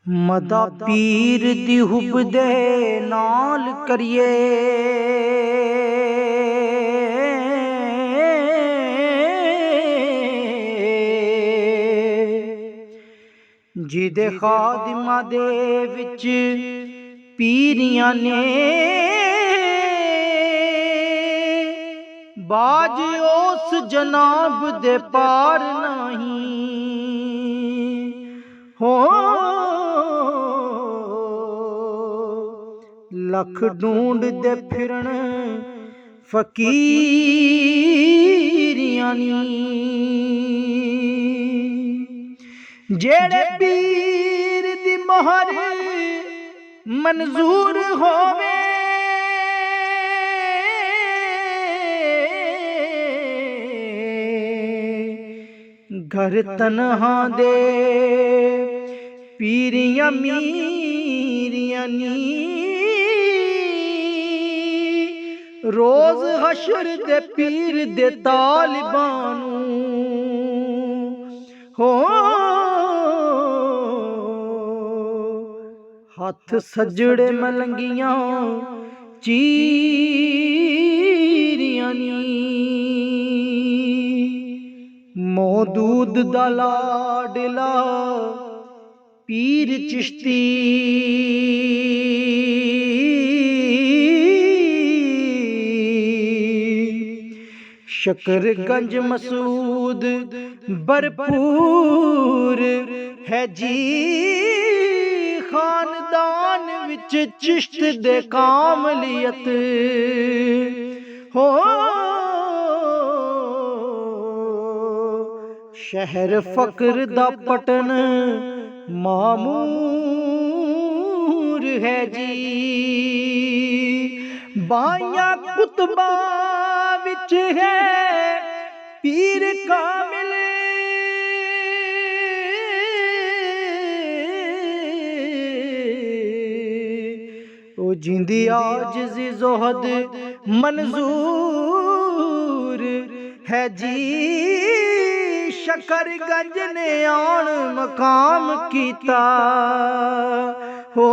मदा पीर दी hub दे नाल करिए जिदे खादिमा दे विच पीरियां ने बाज उस जनाब दे पार नहीं हो। लख ढूंढ दे फिरन फकीरियां नी जेड़े पीर दी मोहर मंजूर होवे घर तन्हा दे पीरियां मीरियां नी रोज हशर दे पीर दे तालिबानू हो। हथ सजड़े मलंगियां चीरियां नी मौदूद दा लाडला पीर चिश्ती शकरगंज मसूद भरपूर है जी खानदान विच चिश्त दे कामलियत हो। शहर फकर दा पटन मामूर है जी बाइया कुतबा विच है पीर कामिल ओ जिंदी आजिज़ी ज़ोहद मंजूर है जी शकरगंज ने आन मकाम कीता हो।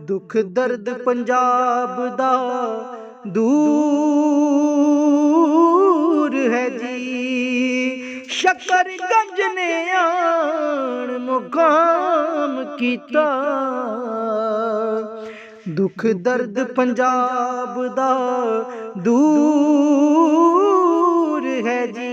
दुख दर्द पंजाब दा दूर है जी शकरगंज ने आन मुकाम कीता। दुख दर्द पंजाब दा दूर है जी।